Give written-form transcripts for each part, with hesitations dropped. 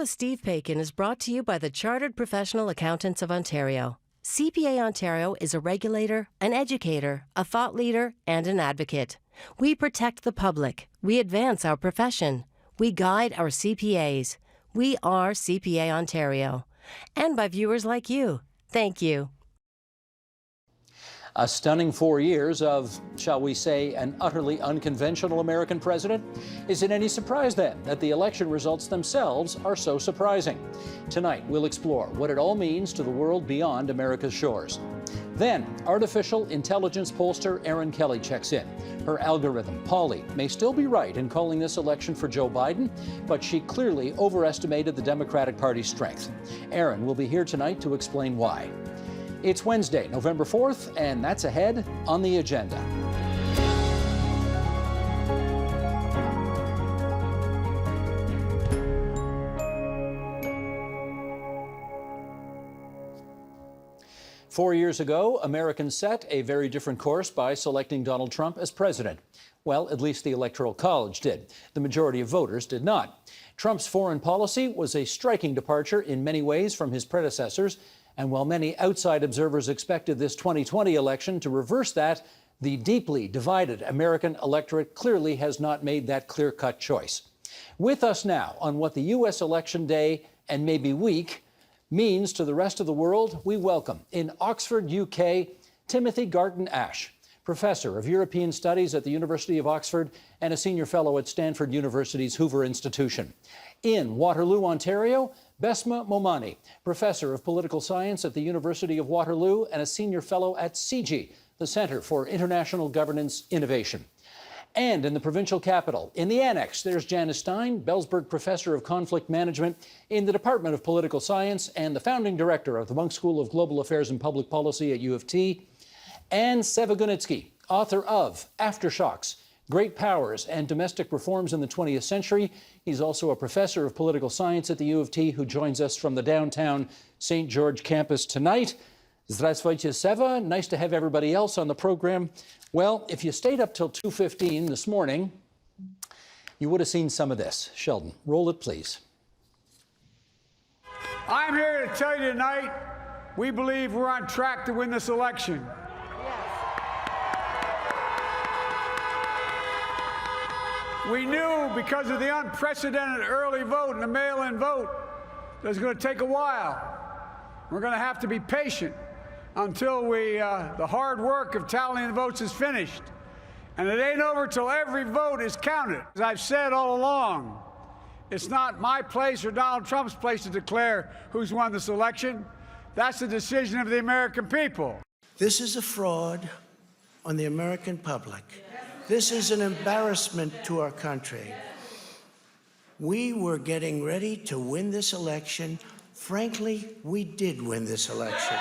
with Steve Paikin is brought to you by the Chartered Professional Accountants of Ontario. CPA Ontario is a regulator, an educator, a thought leader, and an advocate. We protect the public. We advance our profession. We guide our CPAs. We are CPA Ontario. And by viewers like you. Thank you. A stunning 4 years of, shall we say, an utterly unconventional American president? Is it any surprise then that the election results themselves are so surprising? Tonight, we'll explore what it all means to the world beyond America's shores. Then, artificial intelligence pollster Erin Kelly checks in. Her algorithm, Polly, may still be right in calling this election for Joe Biden, but she clearly overestimated the Democratic Party's strength. Erin will be here tonight to explain why. It's Wednesday, November 4th, and that's ahead on the agenda. Four years ago, Americans set a very different course by selecting Donald Trump as president. Well, at least the Electoral College did. The majority of voters did not. Trump's foreign policy was a striking departure in many ways from his predecessors. And while many outside observers expected this 2020 election to reverse that, the deeply divided American electorate clearly has not made that clear-cut choice. With us now on what the U.S. election day and maybe week means to the rest of the world, we welcome in Oxford, UK, Timothy Garton Ash, Professor of European Studies at the University of Oxford and a Senior Fellow at Stanford University's Hoover Institution. In Waterloo, Ontario, Besma Momani, Professor of Political Science at the University of Waterloo and a Senior Fellow at CIGI, the Centre for International Governance Innovation. And in the provincial capital, in the Annex, there's Janice Stein, Bellsberg Professor of Conflict Management in the Department of Political Science and the founding director of the Munk School of Global Affairs and Public Policy at U of T, and Seva Gunitsky, author of Aftershocks, Great Powers and Domestic Reforms in the 20th Century. He's also a professor of political science at the U of T who joins us from the downtown St. George campus tonight. Zdravstvuyte, Seva. Nice to have everybody else on the program. Well, if you stayed up till 2:15 this morning, you would have seen some of this. Sheldon, roll it, please. I'm here to tell you tonight, we believe we're on track to win this election. We knew because of the unprecedented early vote and the mail-in vote that it's going to take a while. We're going to have to be patient until the hard work of tallying the votes is finished. And it ain't over till every vote is counted. As I've said all along, it's not my place or Donald Trump's place to declare who's won this election. That's the decision of the American people. This is a fraud on the American public. This is an embarrassment to our country. We were getting ready to win this election. Frankly, we did win this election.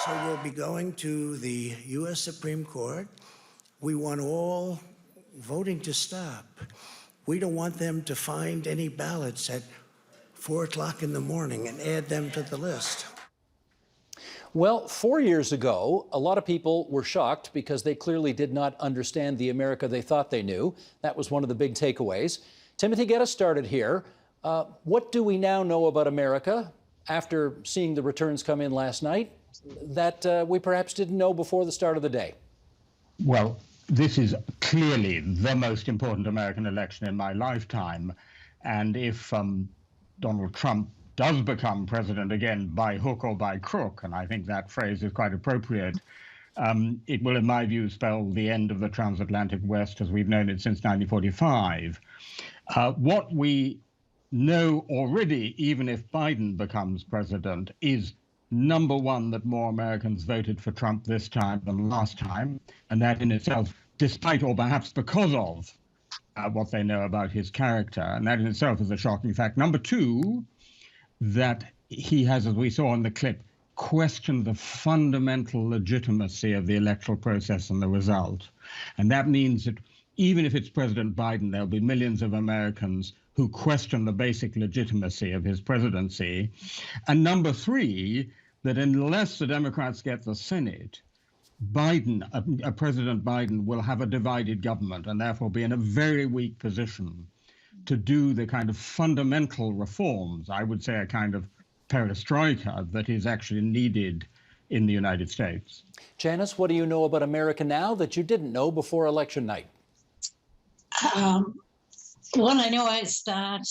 So we'll be going to the U.S. Supreme Court. We want all voting to stop. We don't want them to find any ballots at 4 o'clock in the morning and add them to the list. Well, 4 years ago, a lot of people were shocked because they clearly did not understand the America they thought they knew. That was one of the big takeaways. Timothy, get us started here. What do we now know about America after seeing the returns come in last night that we perhaps didn't know before the start of the day? Well, this is clearly the most important American election in my lifetime. And if Donald Trump does become president again by hook or by crook, and I think that phrase is quite appropriate, it will, in my view, spell the end of the transatlantic West as we've known it since 1945. What we know already, even if Biden becomes president, is number one, that more Americans voted for Trump this time than last time, and that in itself, despite or perhaps because of what they know about his character, and that in itself is a shocking fact. Number two, that he has, as we saw in the clip, questioned the fundamental legitimacy of the electoral process and the result. And that means that even if it's President Biden, there'll be millions of Americans who question the basic legitimacy of his presidency. And number three, that unless the Democrats get the Senate, President Biden will have a divided government and therefore be in a very weak position to do the kind of fundamental reforms, I would say a kind of perestroika, that is actually needed in the United States. Janice, what do you know about America now that you didn't know before election night? What I know is that,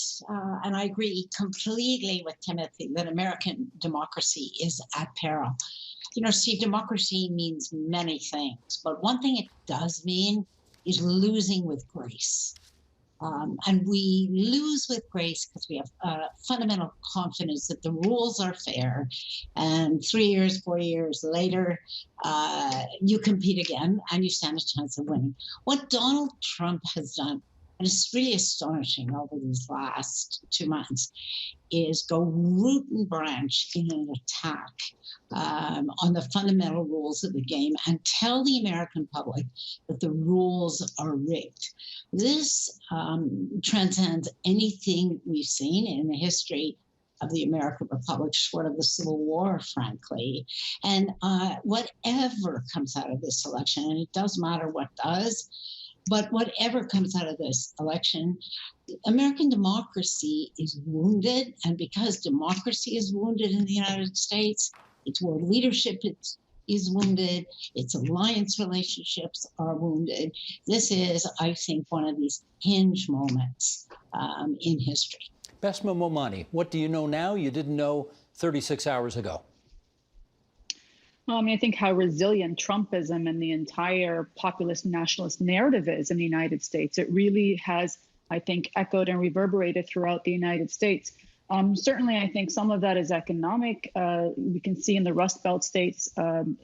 and I agree completely with Timothy, that American democracy is at peril. You know, Steve, democracy means many things, but one thing it does mean is losing with grace. And we lose with grace because we have fundamental confidence that the rules are fair. And 3 years, 4 years later, you compete again and you stand a chance of winning. What Donald Trump has done, and it's really astonishing over these last 2 months, is go root and branch in an attack on the fundamental rules of the game and tell the American public that the rules are rigged. This transcends anything we've seen in the history of the American Republic, short of the Civil War, frankly. And whatever comes out of this election, and it does matter what does, but whatever comes out of this election, American democracy is wounded. And because democracy is wounded in the United States, its world leadership is wounded, its alliance relationships are wounded. This is, I think, one of these hinge moments in history. Besma Momani, what do you know now you didn't know 36 hours ago? Well, I mean, I think how resilient Trumpism and the entire populist nationalist narrative is in the United States. It really has, I think, echoed and reverberated throughout the United States. Certainly, I think some of that is economic. We can see in the Rust Belt states,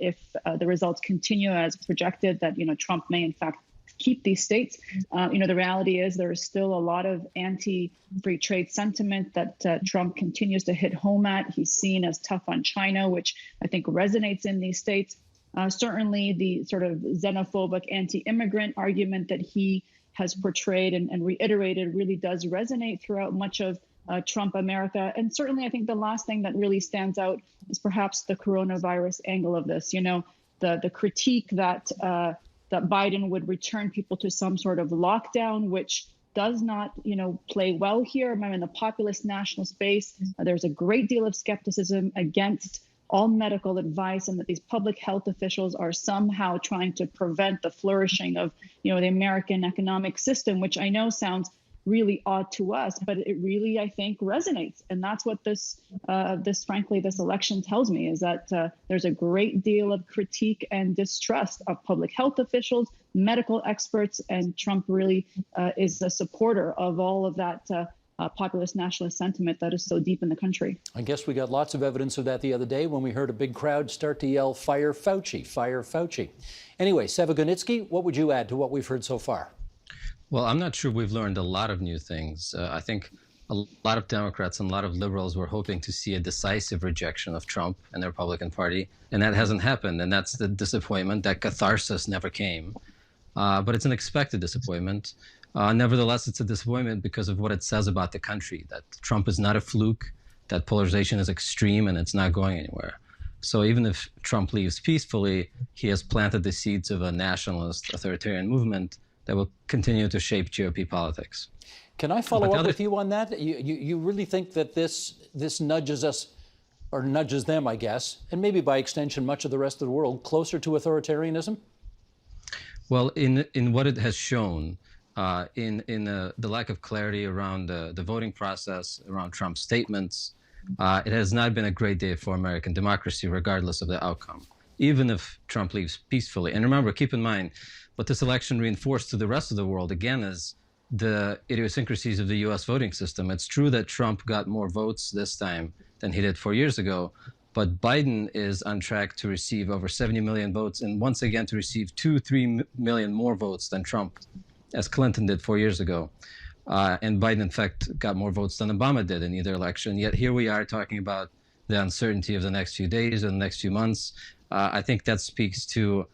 if the results continue as projected, that Trump may in fact keep these states. The reality is there is still a lot of anti-free trade sentiment that Trump continues to hit home at. He's seen as tough on China, which I think resonates in these states. Certainly, the sort of xenophobic anti-immigrant argument that he has portrayed and reiterated really does resonate throughout much of Trump America. And certainly, I think the last thing that really stands out is perhaps the coronavirus angle of this. The critique that Biden would return people to some sort of lockdown, which does not, play well here. Remember, in the populist national space, there's a great deal of skepticism against all medical advice, and that these public health officials are somehow trying to prevent the flourishing of, the American economic system, which I know sounds really odd to us, but it really, I think, resonates. And that's what this election tells me, is that there's a great deal of critique and distrust of public health officials, medical experts, and Trump really is a supporter of all of that populist nationalist sentiment that is so deep in the country. I guess we got lots of evidence of that the other day when we heard a big crowd start to yell, "Fire Fauci, fire Fauci." Anyway, Seva Gunitsky, what would you add to what we've heard so far? Well, I'm not sure we've learned a lot of new things. I think a lot of Democrats and a lot of liberals were hoping to see a decisive rejection of Trump and the Republican Party, and that hasn't happened. And that's the disappointment. That catharsis never came. But it's an expected disappointment. Nevertheless, it's a disappointment because of what it says about the country, that Trump is not a fluke, that polarization is extreme, and it's not going anywhere. So even if Trump leaves peacefully, he has planted the seeds of a nationalist authoritarian movement that will continue to shape GOP politics. Can I follow up with you on that? You really think that this nudges us, or nudges them, I guess, and maybe by extension much of the rest of the world, closer to authoritarianism? Well, in what it has shown, in the lack of clarity around the voting process, around Trump's statements, it has not been a great day for American democracy, regardless of the outcome, even if Trump leaves peacefully. And remember, keep in mind, what this election reinforced to the rest of the world, again, is the idiosyncrasies of the U.S. voting system. It's true that Trump got more votes this time than he did 4 years ago, but Biden is on track to receive over 70 million votes and once again to receive 2-3 million more votes than Trump, as Clinton did 4 years ago. And Biden, in fact, got more votes than Obama did in either election. Yet here we are talking about the uncertainty of the next few days and the next few months. I think that speaks to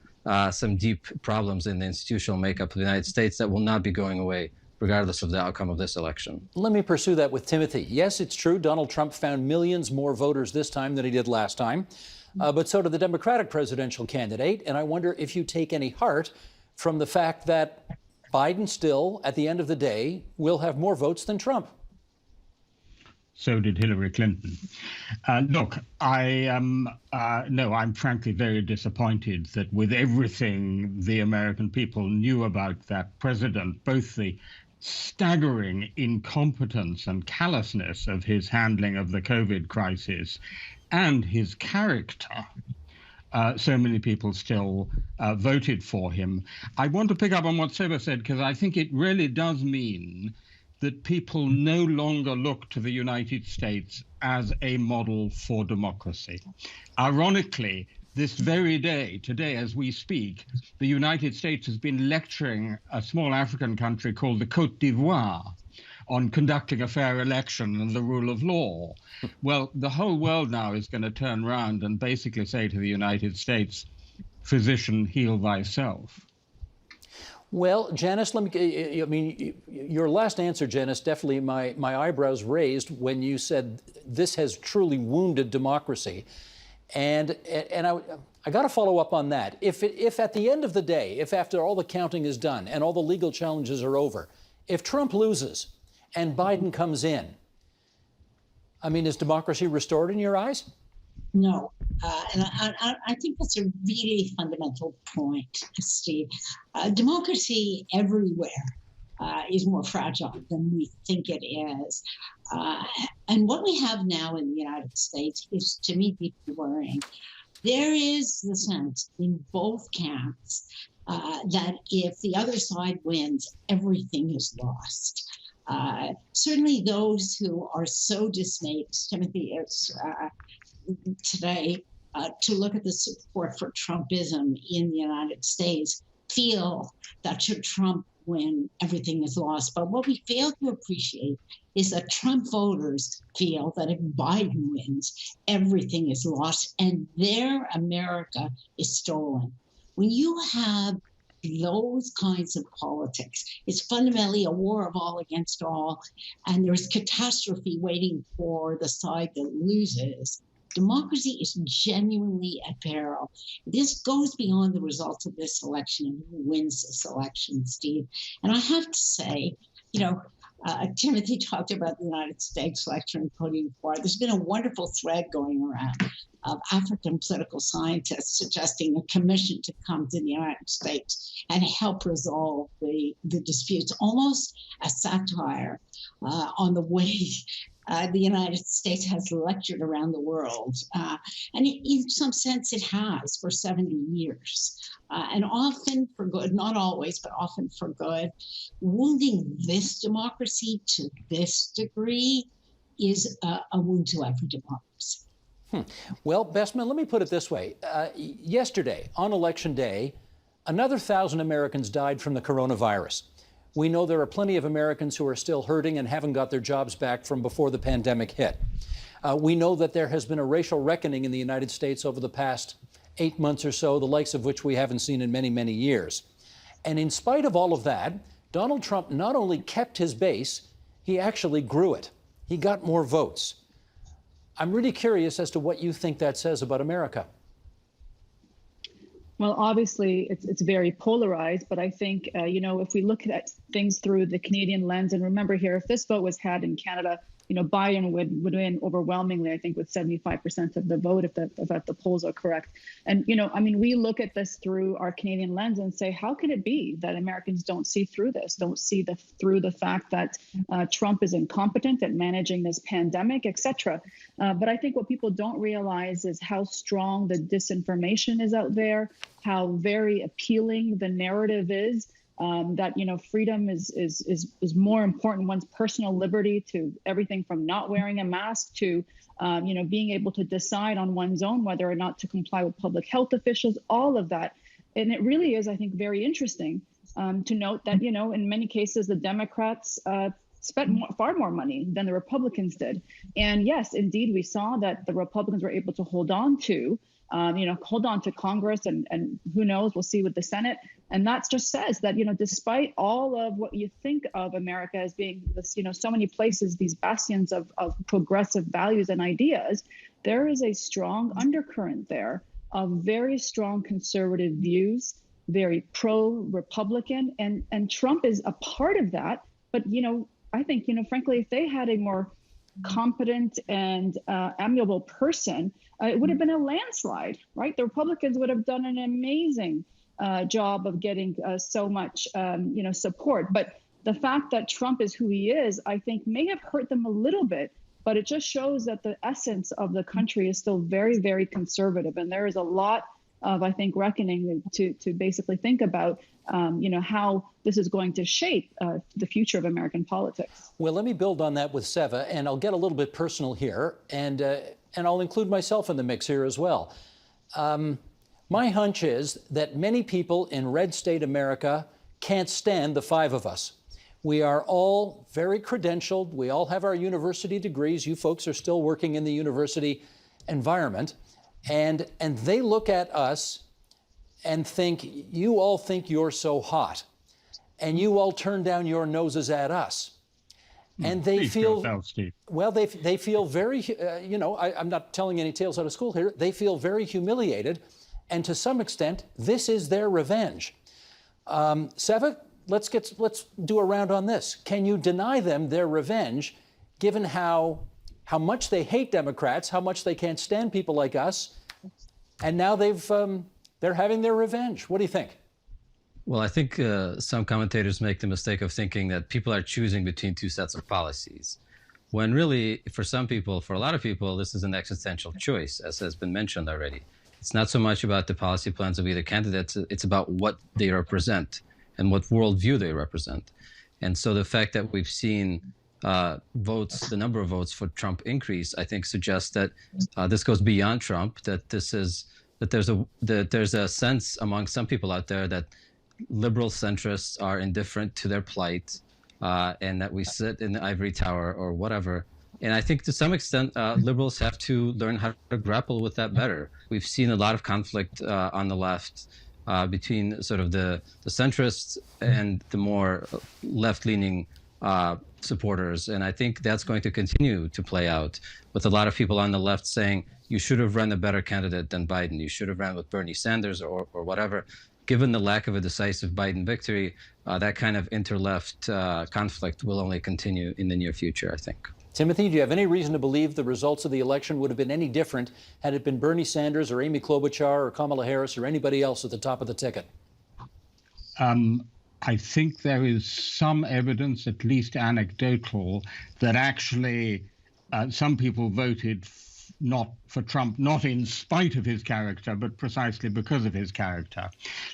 some deep problems in the institutional makeup of the United States that will not be going away, regardless of the outcome of this election. Let me pursue that with Timothy. Yes, it's true, Donald Trump found millions more voters this time than he did last time, but so did the Democratic presidential candidate. And I wonder if you take any heart from the fact that Biden still, at the end of the day, will have more votes than Trump. So did Hillary Clinton. Look, I'm frankly very disappointed that with everything the American people knew about that president, both the staggering incompetence and callousness of his handling of the COVID crisis and his character, so many people still voted for him. I want to pick up on what Seba said, because I think it really does mean that people no longer look to the United States as a model for democracy. Ironically, this very day, today as we speak, the United States has been lecturing a small African country called the Côte d'Ivoire on conducting a fair election and the rule of law. Well, the whole world now is going to turn around and basically say to the United States, physician, heal thyself. Well, Janice, your last answer, Janice, definitely my eyebrows raised when you said this has truly wounded democracy. And I got to follow up on that. If at the end of the day, if after all the counting is done and all the legal challenges are over, if Trump loses and Biden comes in, is democracy restored in your eyes? No. And I think that's a really fundamental point, Steve. Democracy everywhere is more fragile than we think it is. And what we have now in the United States is, to me, deeply worrying. There is the sense in both camps that if the other side wins, everything is lost. Certainly those who are so dismayed, Timothy, is today, to look at the support for Trumpism in the United States, feel that should Trump win, everything is lost. But what we fail to appreciate is that Trump voters feel that if Biden wins, everything is lost and their America is stolen. When you have those kinds of politics, it's fundamentally a war of all against all, and there's catastrophe waiting for the side that loses. Democracy is genuinely at peril. This goes beyond the results of this election and who wins this election, Steve. And I have to say, Timothy talked about the United States lecturing Côte d'Ivoire. There's been a wonderful thread going around of African political scientists suggesting a commission to come to the United States and help resolve the disputes, almost a satire on the way the United States has lectured around the world. And in some sense it has for 70 years. And often for good, not always, but often for good. Wounding this democracy to this degree is a wound to every democracy. Well, Bestman, let me put it this way. Yesterday, on Election Day, another 1,000 Americans died from the coronavirus. We know there are plenty of Americans who are still hurting and haven't got their jobs back from before the pandemic hit. We know that there has been a racial reckoning in the United States over the past 8 months or so, the likes of which we haven't seen in many, many years. And in spite of all of that, Donald Trump not only kept his base, he actually grew it. He got more votes. I'm really curious as to what you think that says about America. Well, obviously, it's very polarized, but I think, if we look at things through the Canadian lens, and remember here, if this vote was had in Canada, Biden would win overwhelmingly, I think, with 75% of the vote, if the polls are correct. And, we look at this through our Canadian lens and say, how could it be that Americans don't see through this, don't see through the fact that Trump is incompetent at managing this pandemic, et cetera. But I think what people don't realize is how strong the disinformation is out there, how very appealing the narrative is. That freedom is more important, one's personal liberty, to everything from not wearing a mask to being able to decide on one's own whether or not to comply with public health officials, all of that. And it really is, I think, very interesting to note that in many cases the Democrats spent far more money than the Republicans did. And yes, indeed, we saw that the Republicans were able to hold on to Congress, and who knows, we'll see with the Senate. And that just says that, despite all of what you think of America as being this, so many places, these bastions of progressive values and ideas, there is a strong undercurrent there of very strong conservative views very pro-Republican, and Trump is a part of that. But, I think, frankly, if they had a more competent and amiable person, it would have been a landslide, right? The Republicans would have done an amazing job of getting so much, support. But the fact that Trump is who he is, I think, may have hurt them a little bit. But it just shows that the essence of the country is still very, very conservative. And there is a lot of, I think, reckoning to basically think about, how this is going to shape the future of American politics. Well, let me build on that with Seva, and I'll get a little bit personal here, and I'll include myself in the mix here as well. My hunch is that many people in red state America can't stand the five of us. We are all very credentialed. We all have our university degrees. You folks are still working in the university environment. And they look at us and think, you all think you're so hot. And you all turn down your noses at us. And they feel, well, they feel very, I'm not telling any tales out of school here. They feel very humiliated. And to some extent, this is their revenge. Seva, let's do a round on this. Can you deny them their revenge, given how much they hate Democrats, how much they can't stand people like us, and now they're having their revenge? What do you think? Well, I think some commentators make the mistake of thinking that people are choosing between two sets of policies, when really, for some people, for a lot of people, this is an existential choice, as has been mentioned already. It's not so much about the policy plans of either candidate, it's about what they represent and what worldview they represent. And so the fact that we've seen votes, the number of votes for Trump increase, I think suggests that this goes beyond Trump, that there's a sense among some people out there that liberal centrists are indifferent to their plight, and that we sit in the ivory tower or whatever. And I think to some extent, liberals have to learn how to grapple with that better. We've seen a lot of conflict on the left between sort of the centrists and the more left-leaning supporters. And I think that's going to continue to play out, with a lot of people on the left saying, you should have run a better candidate than Biden. You should have ran with Bernie Sanders or whatever. Given the lack of a decisive Biden victory, that kind of inter-left conflict will only continue in the near future, I think. Timothy, do you have any reason to believe the results of the election would have been any different had it been Bernie Sanders or Amy Klobuchar or Kamala Harris or anybody else at the top of the ticket? I think there is some evidence, at least anecdotal, that actually some people voted not for Trump, not in spite of his character, but precisely because of his character.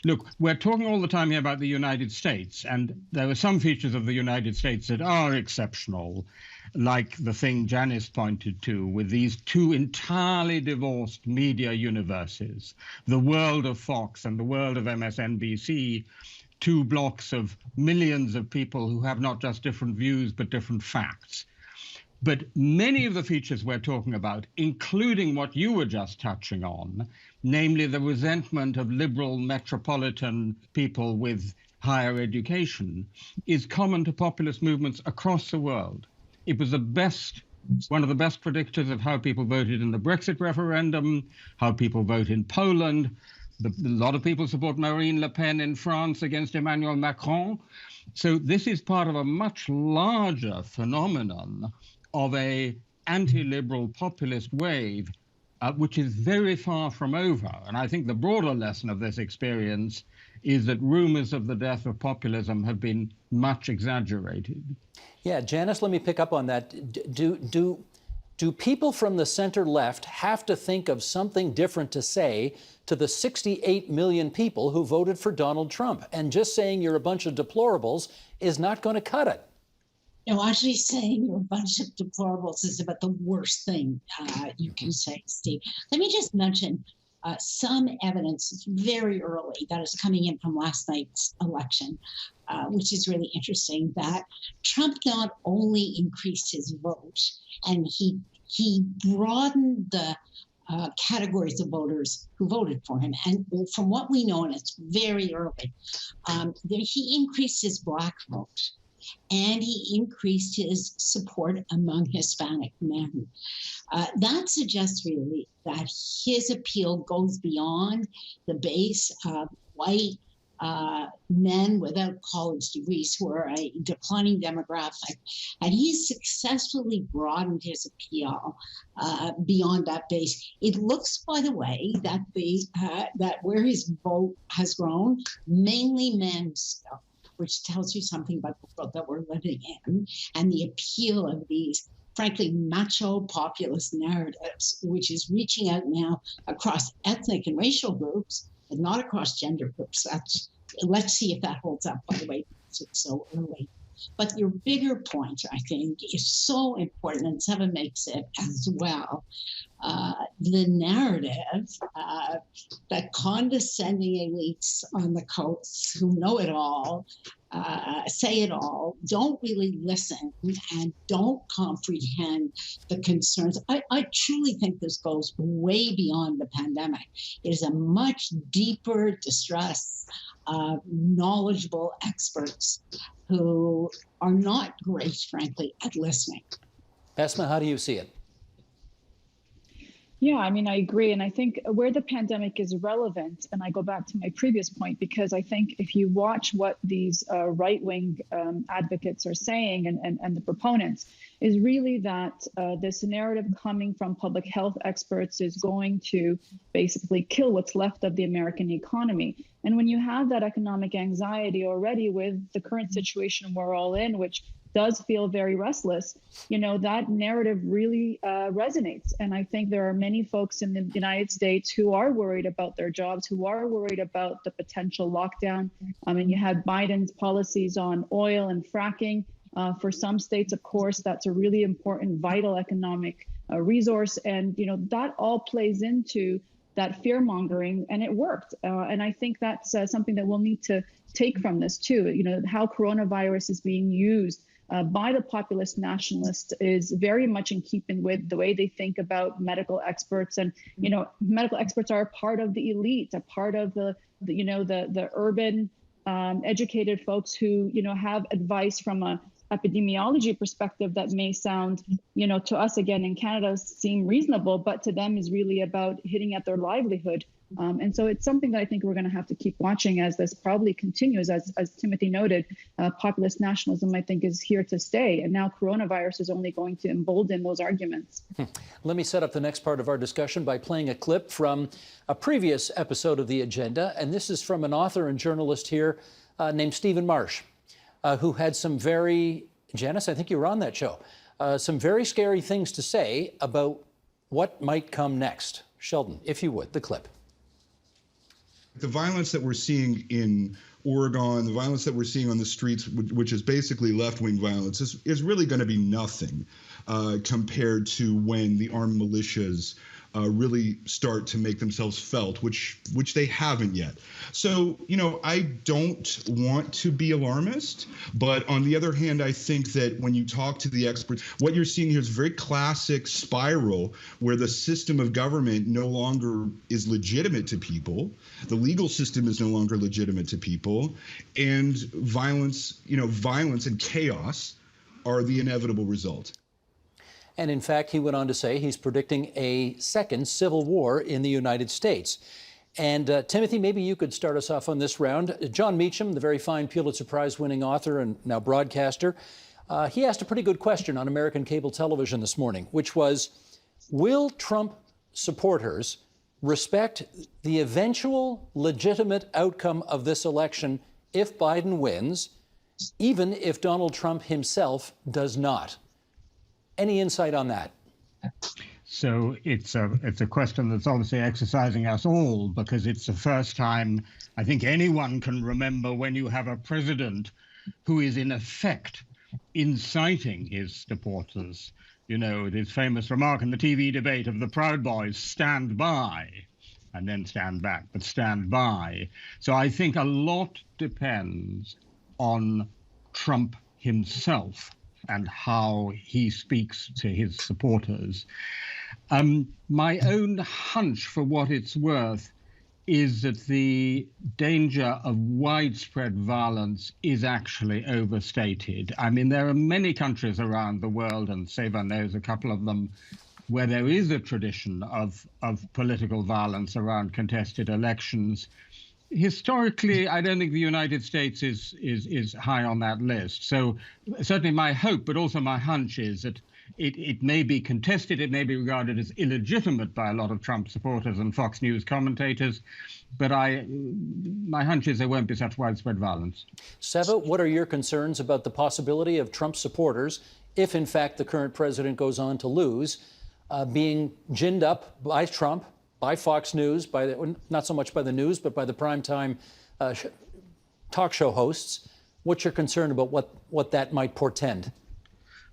Look, we're talking all the time here about the United States, and there are some features of the United States that are exceptional, like the thing Janice pointed to, with these two entirely divorced media universes, the world of Fox and the world of MSNBC, two blocks of millions of people who have not just different views, but different facts. But many of the features we're talking about, including what you were just touching on, namely the resentment of liberal metropolitan people with higher education, is common to populist movements across the world. It was one of the best predictors of how people voted in the Brexit referendum, how people vote in Poland. A lot of people support Marine Le Pen in France against Emmanuel Macron. So this is part of a much larger phenomenon of a anti-liberal populist wave, which is very far from over. And I think the broader lesson of this experience is that rumors of the death of populism have been much exaggerated. Yeah, Janice, let me pick up on that. Do people from the center left have to think of something different to say to the 68 million people who voted for Donald Trump? And just saying you're a bunch of deplorables is not going to cut it. No, actually saying you're a bunch of deplorables is about the worst thing you can say, Steve. Let me just mention some evidence very early that is coming in from last night's election, which is really interesting, that Trump not only increased his vote, and he broadened the categories of voters who voted for him. And from what we know, and it's very early, he increased his Black vote, and he increased his support among Hispanic men. That suggests really that his appeal goes beyond the base of white men without college degrees who are a declining demographic. And he's successfully broadened his appeal beyond that base. It looks, by the way, that that where his vote has grown, mainly men still, which tells you something about the world that we're living in and the appeal of these, frankly, macho populist narratives, which is reaching out now across ethnic and racial groups, but not across gender groups. Let's see if that holds up, by the way, because it's so early. But your bigger point, I think, is so important, and Seven makes it as well. The narrative that condescending elites on the coasts who know it all, say it all, don't really listen and don't comprehend the concerns. I truly think this goes way beyond the pandemic. It is a much deeper distress of knowledgeable experts who are not great, frankly, at listening. Esma, how do you see it? Yeah, I mean, I agree. And I think where the pandemic is relevant, and I go back to my previous point, because I think if you watch what these right-wing advocates are saying and the proponents, is really that this narrative coming from public health experts is going to basically kill what's left of the American economy. And when you have that economic anxiety already with the current situation we're all in, which does feel very restless, that narrative really resonates. And I think there are many folks in the United States who are worried about their jobs, who are worried about the potential lockdown. And you had Biden's policies on oil and fracking. For some states, of course, that's a really important, vital economic resource. And, that all plays into that fear mongering, and it worked. And I think that's something that we'll need to take from this too. How coronavirus is being used by the populist nationalists is very much in keeping with the way they think about medical experts. And, medical experts are a part of the elite, a part of the urban educated folks who, have advice from a epidemiology perspective that may sound, to us, again, in Canada, seem reasonable, but to them is really about hitting at their livelihood. And so it's something that I think we're going to have to keep watching as this probably continues. As Timothy noted, populist nationalism, I think, is here to stay. And now coronavirus is only going to embolden those arguments. Let me set up the next part of our discussion by playing a clip from a previous episode of The Agenda. And this is from an author and journalist here named Stephen Marsh, who had some very, Janice, I think you were on that show, some very scary things to say about what might come next. Sheldon, if you would, the clip. The violence that we're seeing in Oregon, the violence that we're seeing on the streets, which is basically left-wing violence, is really going to be nothing compared to when the armed militias really start to make themselves felt, which they haven't yet. So, I don't want to be alarmist, but on the other hand, I think that when you talk to the experts, what you're seeing here is a very classic spiral where the system of government no longer is legitimate to people. The legal system is no longer legitimate to people, and violence and chaos are the inevitable result. And in fact, he went on to say he's predicting a second civil war in the United States. And Timothy, maybe you could start us off on this round. John Meacham, the very fine Pulitzer Prize-winning author and now broadcaster, he asked a pretty good question on American cable television this morning, which was, will Trump supporters respect the eventual legitimate outcome of this election if Biden wins, even if Donald Trump himself does not? Any insight on that? So it's a question that's obviously exercising us all, because it's the first time I think anyone can remember when you have a president who is in effect inciting his supporters. His famous remark in the TV debate of the Proud Boys, stand by, and then stand back, but stand by. So I think a lot depends on Trump himself and how he speaks to his supporters. My own hunch, for what it's worth, is that the danger of widespread violence is actually overstated. I mean, there are many countries around the world, and Seva knows a couple of them, where there is a tradition of political violence around contested elections. Historically, I don't think the United States is high on that list. So certainly my hope, but also my hunch is that it may be contested, it may be regarded as illegitimate by a lot of Trump supporters and Fox News commentators, but my hunch is there won't be such widespread violence. Seva, what are your concerns about the possibility of Trump supporters, if in fact the current president goes on to lose, being ginned up by Trump, by Fox News, not so much by the news, but by the primetime talk show hosts? What's your concern about what that might portend?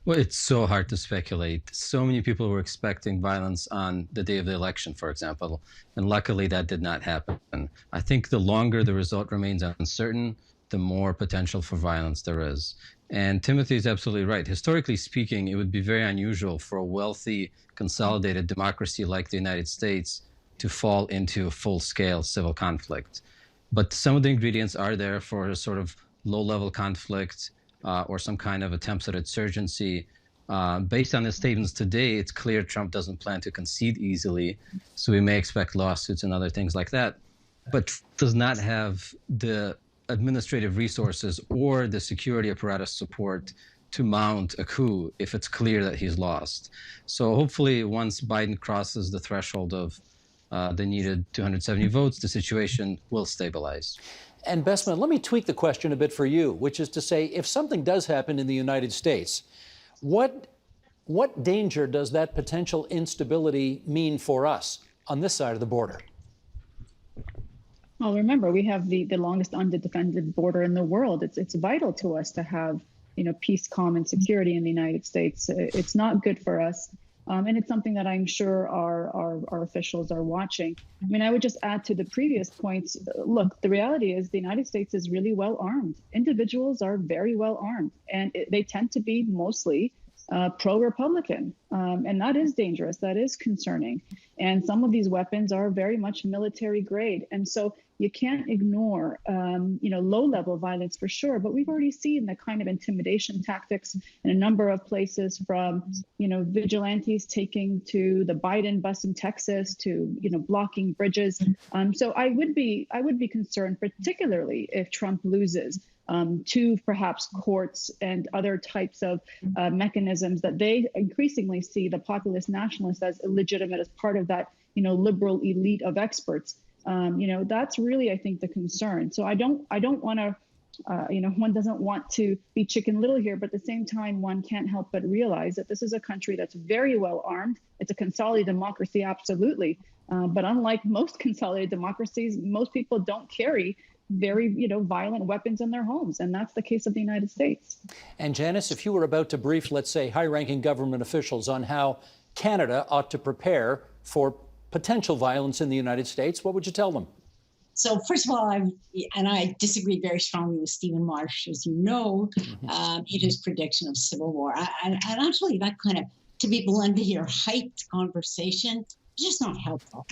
Well, it's so hard to speculate. So many people were expecting violence on the day of the election, for example, and luckily that did not happen. I think the longer the result remains uncertain, the more potential for violence there is. And Timothy is absolutely right. Historically speaking, it would be very unusual for a wealthy, consolidated democracy like the United States to fall into a full-scale civil conflict. But some of the ingredients are there for a sort of low-level conflict, or some kind of attempts at insurgency. Based on his statements today, it's clear Trump doesn't plan to concede easily, so we may expect lawsuits and other things like that. But Trump does not have the administrative resources or the security apparatus support to mount a coup if it's clear that he's lost. So hopefully once Biden crosses the threshold of the needed 270 votes, the situation will stabilize. And Bessman, let me tweak the question a bit for you, which is to say, if something does happen in the United States, what danger does that potential instability mean for us on this side of the border? Well, remember, we have the longest undefended border in the world. It's vital to us to have, peace, calm, and security in the United States. It's not good for us. And it's something that I'm sure our officials are watching. I mean, I would just add to the previous points. Look, the reality is the United States is really well armed. Individuals are very well armed, and they tend to be mostly pro-Republican. And that is dangerous. That is concerning. And some of these weapons are very much military grade. And so you can't ignore, low-level violence for sure. But we've already seen the kind of intimidation tactics in a number of places, from, vigilantes taking to the Biden bus in Texas to, blocking bridges. So I would be concerned, particularly if Trump loses, to perhaps courts and other types of mechanisms that they increasingly see the populist nationalists as illegitimate, as part of that, liberal elite of experts. That's really, I think, the concern. So I don't want to, one doesn't want to be Chicken Little here, but at the same time, one can't help but realize that this is a country that's very well armed. It's a consolidated democracy, absolutely. But unlike most consolidated democracies, most people don't carry very, violent weapons in their homes. And that's the case of the United States. And Janice, if you were about to brief, let's say, high-ranking government officials on how Canada ought to prepare for potential violence in the United States, what would you tell them? So first of all, I disagree very strongly with Stephen Marsh, as you know, in his prediction of civil war. And actually that kind of, to be blunt here, hyped conversation, just not helpful.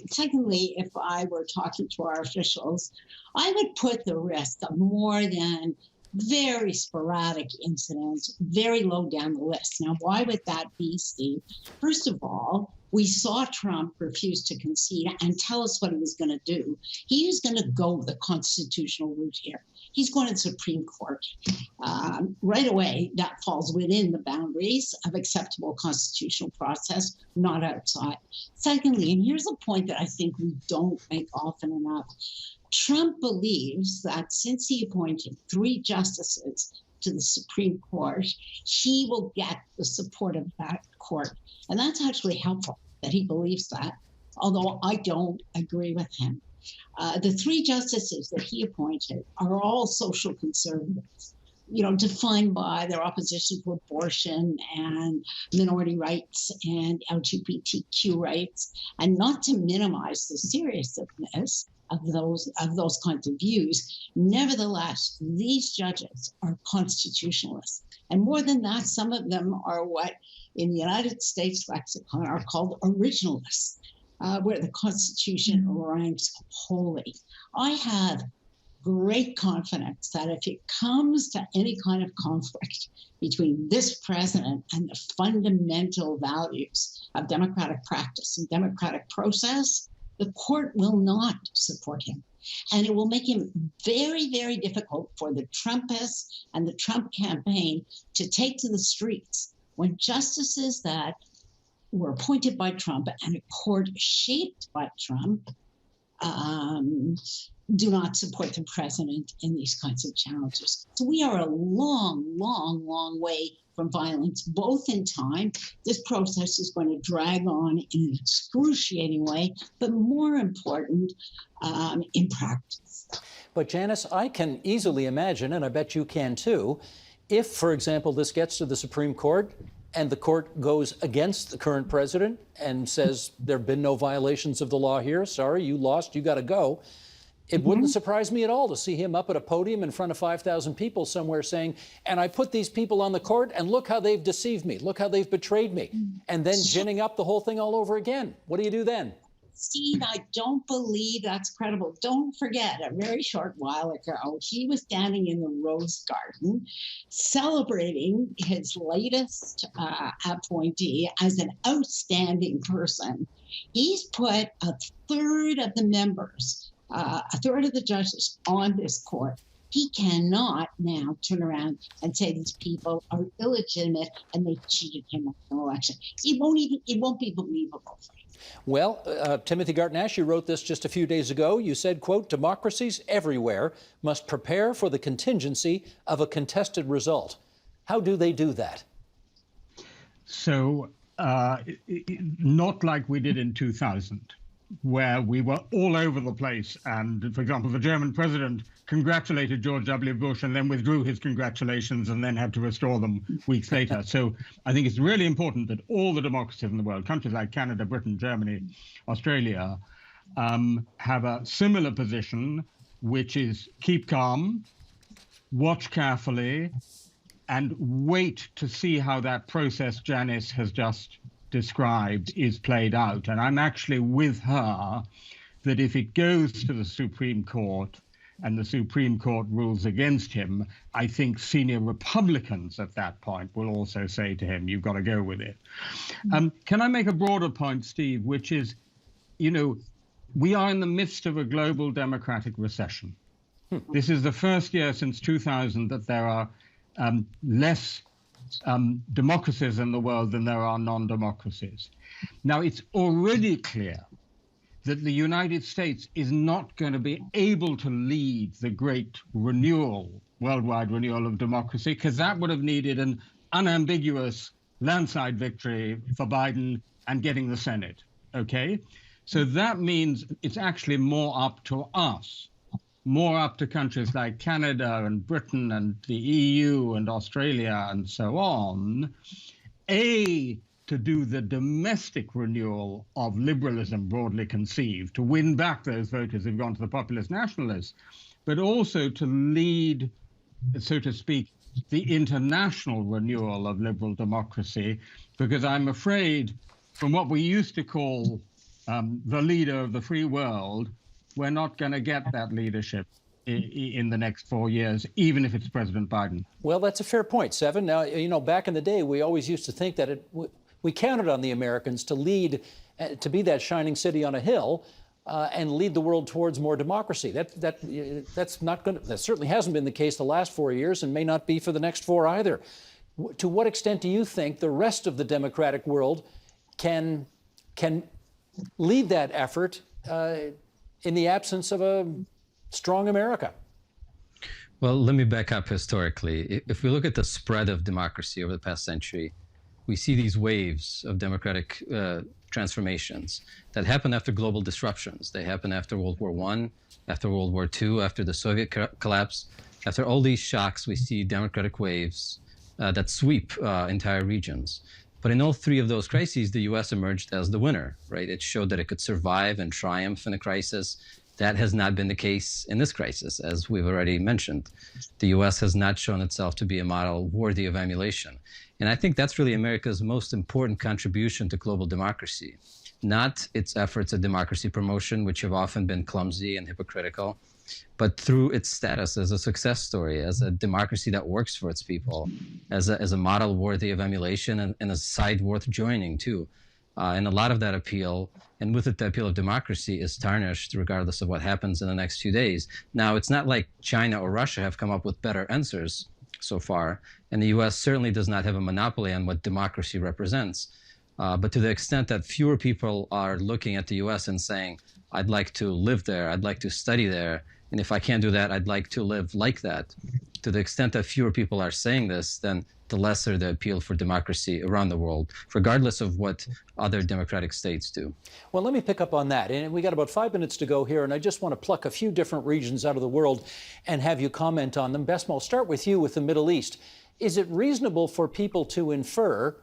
Secondly, if I were talking to our officials, I would put the risk of more than very sporadic incidents very low down the list. Now, why would that be, Steve? First of all, we saw Trump refuse to concede and tell us what he was going to do. He was going to go the constitutional route here. He's going to the Supreme Court. Right away, that falls within the boundaries of acceptable constitutional process, not outside. Secondly, and here's a point that I think we don't make often enough, Trump believes that since he appointed 3 justices to the Supreme Court, he will get the support of that court. And that's actually helpful that he believes that, although I don't agree with him. The 3 justices that he appointed are all social conservatives, defined by their opposition to abortion and minority rights and LGBTQ rights, and not to minimize the seriousness of those kinds of views. Nevertheless, these judges are constitutionalists. And more than that, some of them are what in the United States lexicon are called originalists, where the Constitution ranks holy. I have great confidence that if it comes to any kind of conflict between this president and the fundamental values of democratic practice and democratic process, the court will not support him. And it will make him very, very difficult for the Trumpists and the Trump campaign to take to the streets when justices that were appointed by Trump and a court shaped by Trump do not support the president in these kinds of challenges. So we are a long, long, long way from violence, both in time. This process is going to drag on in an excruciating way, but more important, in practice. But Janice, I can easily imagine, and I bet you can too, if, for example, this gets to the Supreme Court and the court goes against the current president and says there have been no violations of the law here, sorry, you lost, you got to go. It wouldn't surprise me at all to see him up at a podium in front of 5,000 people somewhere saying, and I put these people on the court and look how they've deceived me, look how they've betrayed me, and then ginning up the whole thing all over again. What do you do then? Steve, I don't believe that's credible. Don't forget, a very short while ago, he was standing in the Rose Garden celebrating his latest appointee as an outstanding person. He's put a third of the members, a third of the judges on this court. He cannot now turn around and say these people are illegitimate and they cheated him in the election. It won't be believable. Well, Timothy Garton-Ash, you wrote this just a few days ago. You said, quote, democracies everywhere must prepare for the contingency of a contested result. How do they do that? So not like we did in 2000, where we were all over the place. And, for example, the German president congratulated George W. Bush and then withdrew his congratulations and then had to restore them weeks later. So I think it's really important that all the democracies in the world, countries like Canada, Britain, Germany, Australia, have a similar position, which is keep calm, watch carefully, and wait to see how that process Janice has just described is played out. And I'm actually with her that if it goes to the Supreme Court and the Supreme Court rules against him, I think senior Republicans at that point will also say to him, you've got to go with it. Can I make a broader point, Steve, which is, you know, we are in the midst of a global democratic recession. This is the first year since 2000 that there are less democracies in the world than there are non-democracies. Now, it's already clear that the United States is not going to be able to lead the great renewal, worldwide renewal of democracy, because that would have needed an unambiguous landslide victory for Biden and getting the Senate, okay? So that means it's actually more up to us, more up to countries like Canada and Britain and the EU and Australia and so on, to do the domestic renewal of liberalism broadly conceived, to win back those voters who've gone to the populist nationalists, but also to lead, so to speak, the international renewal of liberal democracy, because I'm afraid from what we used to call the leader of the free world, we're not going to get that leadership in the next 4 years, even if it's President Biden. Well, that's a fair point, Seven. Now, you know, back in the day, we always used to think that we counted on the Americans to lead, to be that shining city on a hill, and lead the world towards more democracy. That's not going to. That certainly hasn't been the case the last 4 years, and may not be for the next 4 either. To what extent do you think the rest of the democratic world can lead that effort in the absence of a strong America? Well, let me back up historically. If we look at the spread of democracy over the past century, we see these waves of democratic transformations that happen after global disruptions. They happen after World War I, after World War II, after the Soviet collapse. After all these shocks, we see democratic waves that sweep entire regions. But in all three of those crises, the U.S. emerged as the winner, right? It showed that it could survive and triumph in a crisis. That has not been the case in this crisis, as we've already mentioned. The U.S. has not shown itself to be a model worthy of emulation. And I think that's really America's most important contribution to global democracy, not its efforts at democracy promotion, which have often been clumsy and hypocritical, but through its status as a success story, as a democracy that works for its people, as a model worthy of emulation and a side worth joining, too. And a lot of that appeal, and with it, the appeal of democracy is tarnished regardless of what happens in the next few days. Now, it's not like China or Russia have come up with better answers so far, and the U.S. certainly does not have a monopoly on what democracy represents. But to the extent that fewer people are looking at the U.S. and saying, I'd like to live there, I'd like to study there, and if I can't do that, I'd like to live like that. To the extent that fewer people are saying this, then the lesser the appeal for democracy around the world, regardless of what other democratic states do. Well, let me pick up on that. And we got about 5 minutes to go here, and I just want to pluck a few different regions out of the world and have you comment on them. Besma, I'll start with you with the Middle East. Is it reasonable for people to infer,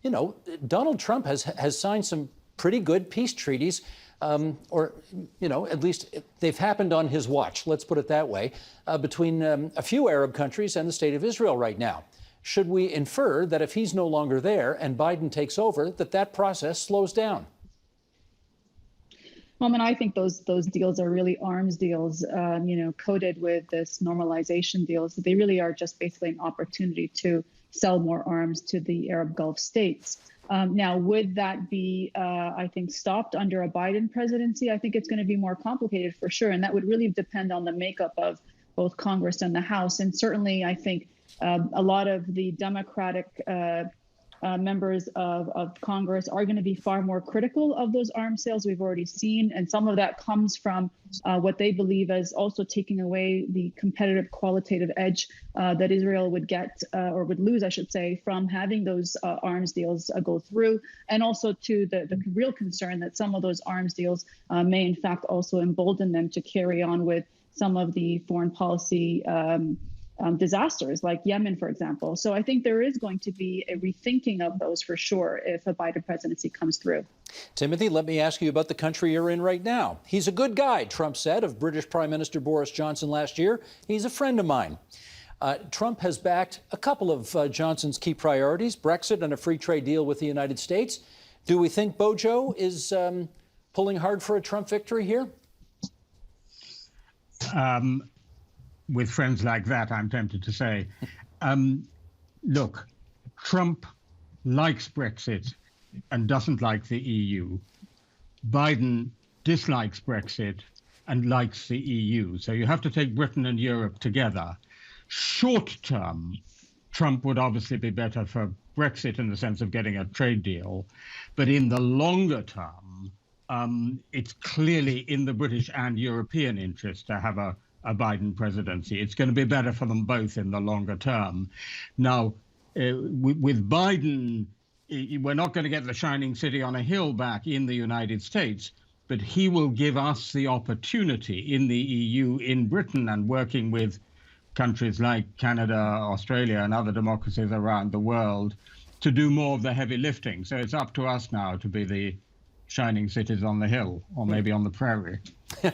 you know, Donald Trump has signed some pretty good peace treaties, or, you know, at least they've happened on his watch, let's put it that way, between a few Arab countries and the state of Israel right now. Should we infer that if he's no longer there and Biden takes over, that process slows down? Well, I mean, I think those deals are really arms deals, you know, coded with this normalization deals. They really are just basically an opportunity to sell more arms to the Arab Gulf states. Now, would that be, I think, stopped under a Biden presidency? I think it's going to be more complicated for sure. And that would really depend on the makeup of both Congress and the House. And certainly, I think a lot of the Democratic members of Congress are going to be far more critical of those arms sales we've already seen. And some of that comes from what they believe as also taking away the competitive qualitative edge that Israel would get or would lose, I should say, from having those arms deals go through. And also to the real concern that some of those arms deals may in fact also embolden them to carry on with some of the foreign policy disasters like Yemen, for example. So I think there is going to be a rethinking of those for sure if a Biden presidency comes through. Timothy, let me ask you about the country you're in right now. He's a good guy, Trump said of British Prime Minister Boris Johnson last year. He's a friend of mine. Trump has backed a couple of Johnson's key priorities, Brexit and a free trade deal with the United States. Do we think Bojo is pulling hard for a Trump victory here? With friends like that, I'm tempted to say, look, Trump likes Brexit and doesn't like the EU. Biden dislikes Brexit and likes the EU. So you have to take Britain and Europe together. Short term, Trump would obviously be better for Brexit in the sense of getting a trade deal. But in the longer term, it's clearly in the British and European interest to have a Biden presidency. It's going to be better for them both in the longer term. Now, with Biden, we're not going to get the shining city on a hill back in the United States, but he will give us the opportunity in the EU, in Britain, and working with countries like Canada, Australia, and other democracies around the world to do more of the heavy lifting. So it's up to us now to be the shining cities on the hill, or maybe on the prairie.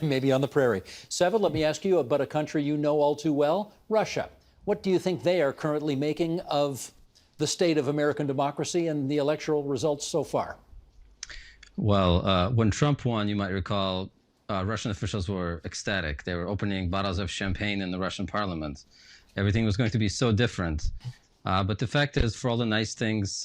Maybe on the prairie. Seva, let me ask you about a country you know all too well, Russia. What do you think they are currently making of the state of American democracy and the electoral results so far? Well, when Trump won, you might recall, Russian officials were ecstatic. They were opening bottles of champagne in the Russian parliament. Everything was going to be so different. But the fact is, for all the nice things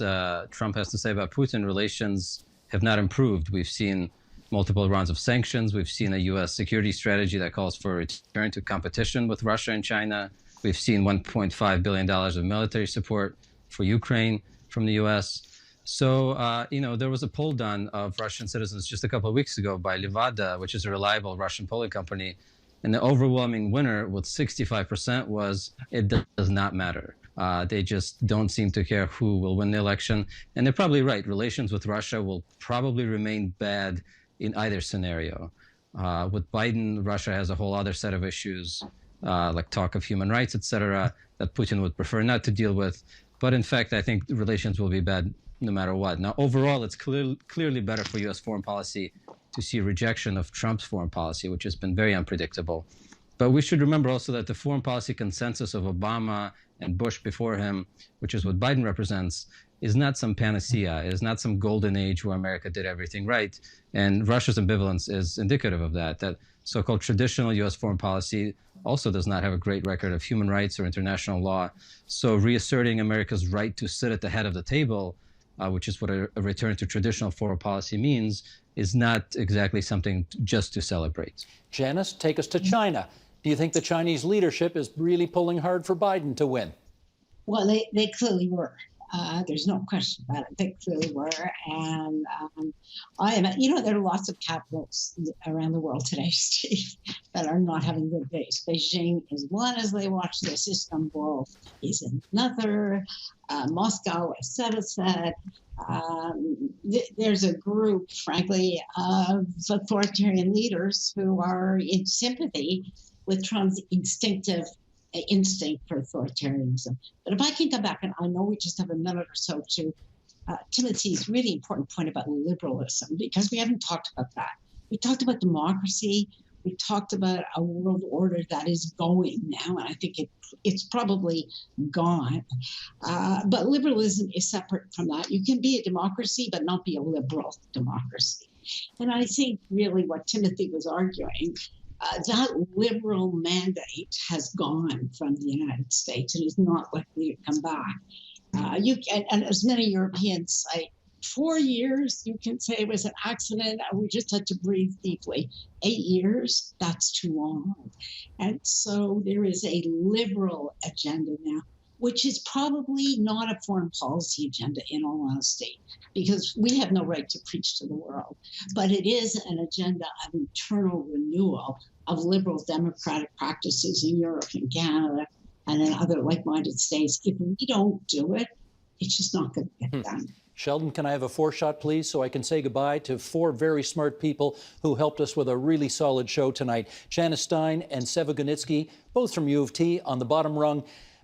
Trump has to say about Putin, relations have not improved. We've seen multiple rounds of sanctions. We've seen a U.S. security strategy that calls for a return to competition with Russia and China. We've seen $1.5 billion of military support for Ukraine from the U.S. So, you know, there was a poll done of Russian citizens just a couple of weeks ago by Levada, which is a reliable Russian polling company. And the overwhelming winner with 65% was, it does not matter. They just don't seem to care who will win the election. And they're probably right. Relations with Russia will probably remain bad in either scenario. With Biden, Russia has a whole other set of issues, like talk of human rights, et cetera, that Putin would prefer not to deal with. But in fact, I think the relations will be bad no matter what. Now, overall, it's clearly better for U.S. foreign policy to see rejection of Trump's foreign policy, which has been very unpredictable. But we should remember also that the foreign policy consensus of Obama and Bush before him, which is what Biden represents, is not some panacea, is not some golden age where America did everything right. And Russia's ambivalence is indicative of that, that so-called traditional U.S. foreign policy also does not have a great record of human rights or international law. So reasserting America's right to sit at the head of the table which is what a return to traditional foreign policy means, is not exactly something just to celebrate. Janice, take us to China. Do you think the Chinese leadership is really pulling hard for Biden to win? Well, they clearly were. There's no question about it. They clearly were. And there are lots of capitals around the world today, Steve, that are not having good days. Beijing is one as they watch this. Istanbul is another. Moscow, as Seba said. There's a group, frankly, of authoritarian leaders who are in sympathy with Trump's instinct for authoritarianism. But if I can come back, and I know we just have a minute or so to Timothy's really important point about liberalism, because we haven't talked about that. We talked about democracy. We talked about a world order that is going now, and I think it's probably gone. But liberalism is separate from that. You can be a democracy, but not be a liberal democracy. And I think really what Timothy was arguing, that liberal mandate has gone from the United States and is not likely to come back. And as many Europeans say, 4 years, you can say it was an accident and we just had to breathe deeply. 8 years, that's too long. And so there is a liberal agenda now, which is probably not a foreign policy agenda, in all honesty, because we have no right to preach to the world. But it is an agenda of internal renewal of liberal democratic practices in Europe and Canada and in other like-minded states. If we don't do it, it's just not going to get done. Sheldon, can I have a 4-shot, please, so I can say goodbye to 4 very smart people who helped us with a really solid show tonight. Janice Stein and Seva Gunitsky, both from U of T, on the bottom rung.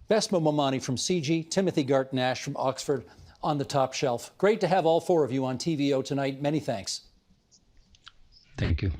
Besma Momani from CG, Timothy Garton-Ash from Oxford on the top shelf. Great to have all 4 of you on TVO tonight. Many thanks. Thank you.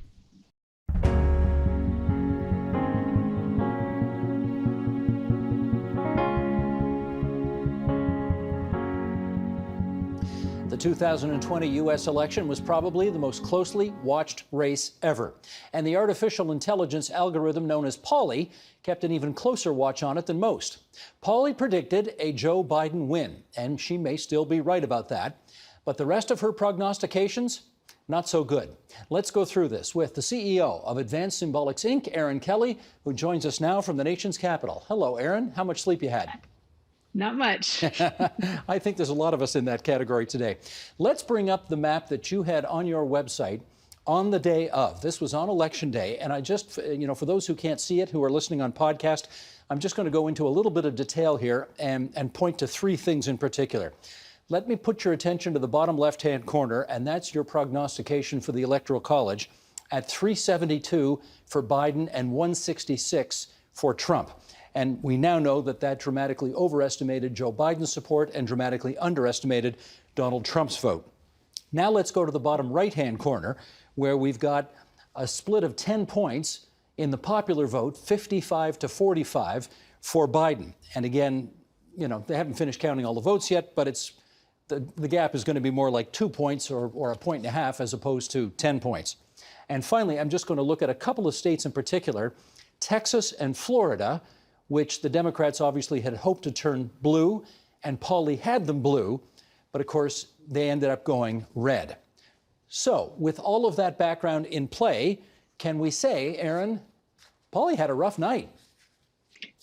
The 2020 U.S. election was probably the most closely watched race ever. And the artificial intelligence algorithm known as Polly kept an even closer watch on it than most. Polly predicted a Joe Biden win, and she may still be right about that. But the rest of her prognostications, not so good. Let's go through this with the CEO of Advanced Symbolics, Inc., Aaron Kelly, who joins us now from the nation's capital. Hello, Aaron. How much sleep you had? Not much. I think there's a lot of us in that category today. Let's bring up the map that you had on your website on the day of. This was on Election Day, and I just, for those who can't see it, who are listening on podcast, I'm just going to go into a little bit of detail here and point to 3 things in particular. Let me put your attention to the bottom left-hand corner, and that's your prognostication for the Electoral College at 372 for Biden and 166 for Trump. And we now know that that dramatically overestimated Joe Biden's support and dramatically underestimated Donald Trump's vote. Now let's go to the bottom right-hand corner, where we've got a split of 10 points in the popular vote, 55 to 45 for Biden. And again, they haven't finished counting all the votes yet, but it's the gap is going to be more like 2 points or 1.5 points as opposed to 10 points. And finally, I'm just going to look at a couple of states in particular, Texas and Florida, which the Democrats obviously had hoped to turn blue, and Pauley had them blue, but of course they ended up going red. So with all of that background in play, can we say, Aaron, Pauley had a rough night?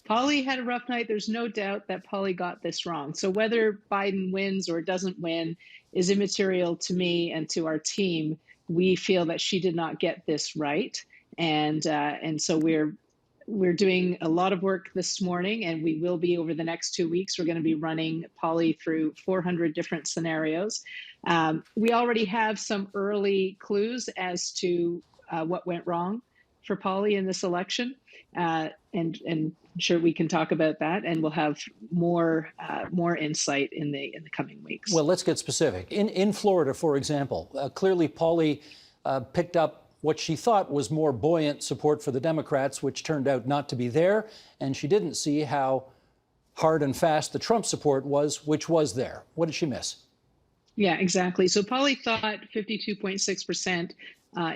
Pauley had a rough night. There's no doubt that Pauley got this wrong. So whether Biden wins or doesn't win is immaterial to me and to our team. We feel that she did not get this right. And so we're doing a lot of work this morning, and we will be over the next 2 weeks. We're going to be running Polly through 400 different scenarios. We already have some early clues as to what went wrong for Polly in this election, and I'm sure we can talk about that, and we'll have more insight in the coming weeks. Well, let's get specific. In Florida, for example, clearly Polly picked up what she thought was more buoyant support for the Democrats, which turned out not to be there, and she didn't see how hard and fast the Trump support was, which was there. What did she miss? Yeah, exactly. So Polly thought 52.6%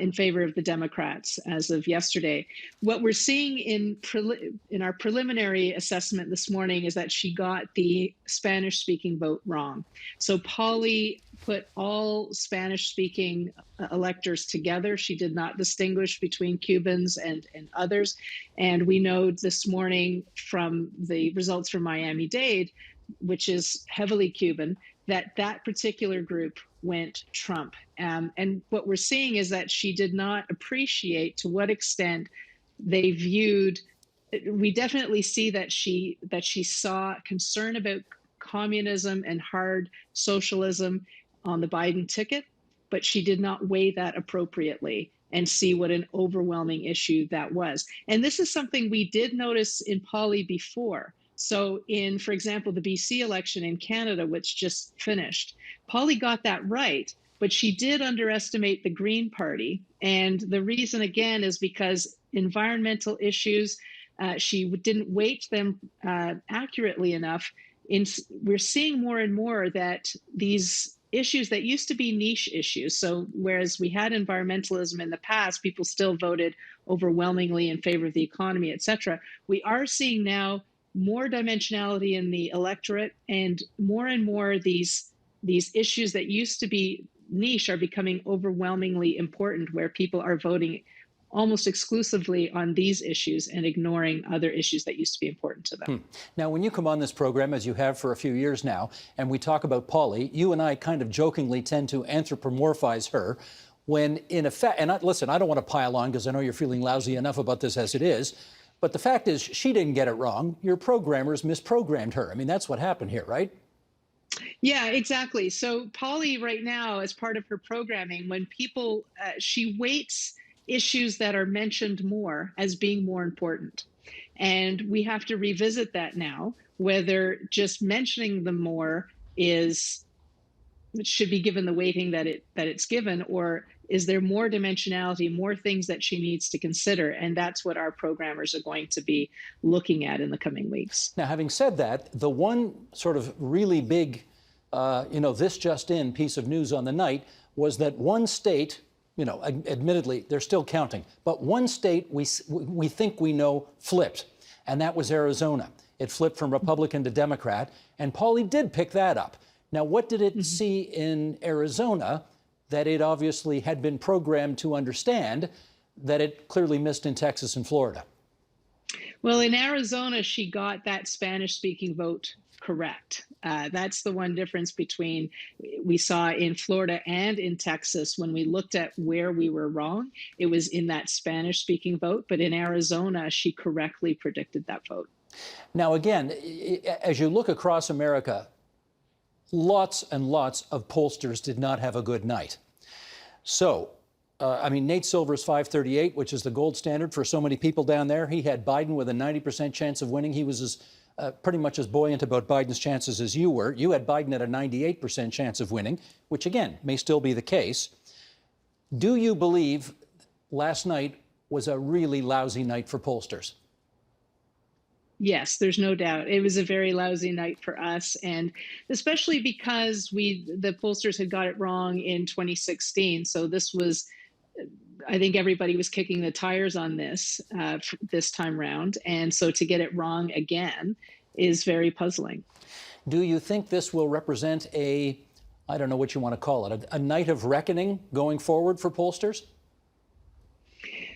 in favor of the Democrats as of yesterday. What we're seeing in our preliminary assessment this morning is that she got the Spanish-speaking vote wrong. So Polly put all Spanish-speaking electors together. She did not distinguish between Cubans and others. And we know this morning from the results from Miami-Dade, which is heavily Cuban, that particular group went Trump. And what we're seeing is that she did not appreciate to what extent they viewed. We definitely see that she saw concern about communism and hard socialism on the Biden ticket, but she did not weigh that appropriately and see what an overwhelming issue that was. And this is something we did notice in Polly before. So in, for example, the BC election in Canada, which just finished, Polly got that right, but she did underestimate the Green Party. And the reason, again, is because environmental issues, she didn't weight them accurately enough. We're seeing more and more that these issues that used to be niche issues, so whereas we had environmentalism in the past, people still voted overwhelmingly in favor of the economy, et cetera. We are seeing now more dimensionality in the electorate, and more these issues that used to be niche are becoming overwhelmingly important, where people are voting almost exclusively on these issues and ignoring other issues that used to be important to them. Now, when you come on this program, as you have for a few years now, and we talk about Polly, you and I kind of jokingly tend to anthropomorphize her when, in effect, and listen, I don't want to pile on because I know you're feeling lousy enough about this as it is, but the fact is she didn't get it wrong. Your programmers misprogrammed her. I mean, that's what happened here, right? Yeah, exactly. So Polly right now, as part of her programming, when people, she weights issues that are mentioned more as being more important. And we have to revisit that now, whether just mentioning them more should be given the weighting that it's given, or is there more dimensionality, more things that she needs to consider? And that's what our programmers are going to be looking at in the coming weeks. Now, having said that, the one sort of really big, this just in piece of news on the night was that one state, admittedly, they're still counting, but one state we think we know flipped, and that was Arizona. It flipped from Republican to Democrat, and Polly did pick that up. Now, what did it see in Arizona that it obviously had been programmed to understand that it clearly missed in Texas and Florida? Well, in Arizona, she got that Spanish-speaking vote correct. That's the one difference between we saw in Florida and in Texas. When we looked at where we were wrong, it was in that Spanish-speaking vote. But in Arizona, she correctly predicted that vote. Now, again, as you look across America, lots and lots of pollsters did not have a good night. So, Nate Silver's 538, which is the gold standard for so many people down there, he had Biden with a 90% chance of winning. He was pretty much as buoyant about Biden's chances as you were. You had Biden at a 98% chance of winning, which, again, may still be the case. Do you believe last night was a really lousy night for pollsters? Yes, there's no doubt. It was a very lousy night for us, and especially because the pollsters had got it wrong in 2016. So this was, I think everybody was kicking the tires on this time round. And so to get it wrong again is very puzzling. Do you think this will represent I don't know what you want to call it, a night of reckoning going forward for pollsters?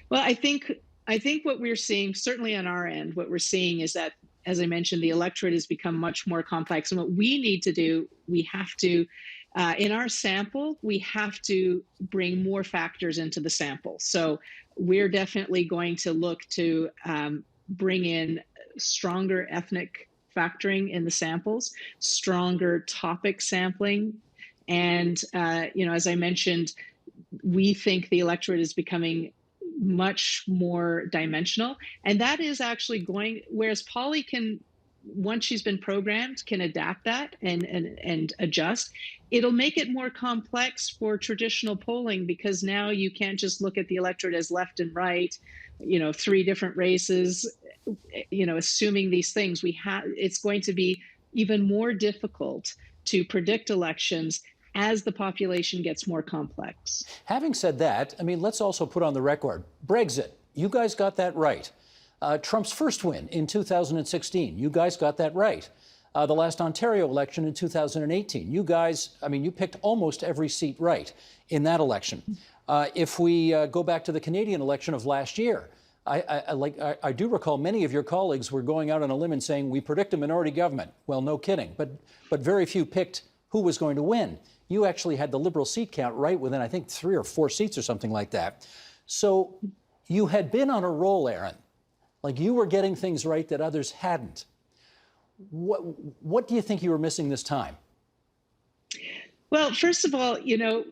Well, I think what we're seeing, certainly on our end, what we're seeing is that, as I mentioned, the electorate has become much more complex. And what we need to do, we have to, in our sample, we have to bring more factors into the sample. So we're definitely going to look to bring in stronger ethnic factoring in the samples, stronger topic sampling. And, as I mentioned, we think the electorate is becoming much more dimensional. And that is actually whereas Polly can, once she's been programmed, can adapt that and adjust. It'll make it more complex for traditional polling, because now you can't just look at the electorate as left and right, three different races, assuming these things. It's going to be even more difficult to predict elections as the population gets more complex. Having said that, I mean, let's also put on the record, Brexit, you guys got that right. Trump's first win in 2016, you guys got that right. The last Ontario election in 2018, you guys, I mean, you picked almost every seat right in that election. If we go back to the Canadian election of last year, I do recall many of your colleagues were going out on a limb and saying, we predict a minority government. Well, no kidding, but very few picked who was going to win. You actually had the Liberal seat count right within, I think, 3 or 4 seats or something like that. So you had been on a roll, Aaron. Like, you were getting things right that others hadn't. What do you think you were missing this time? Well, first of all, you know,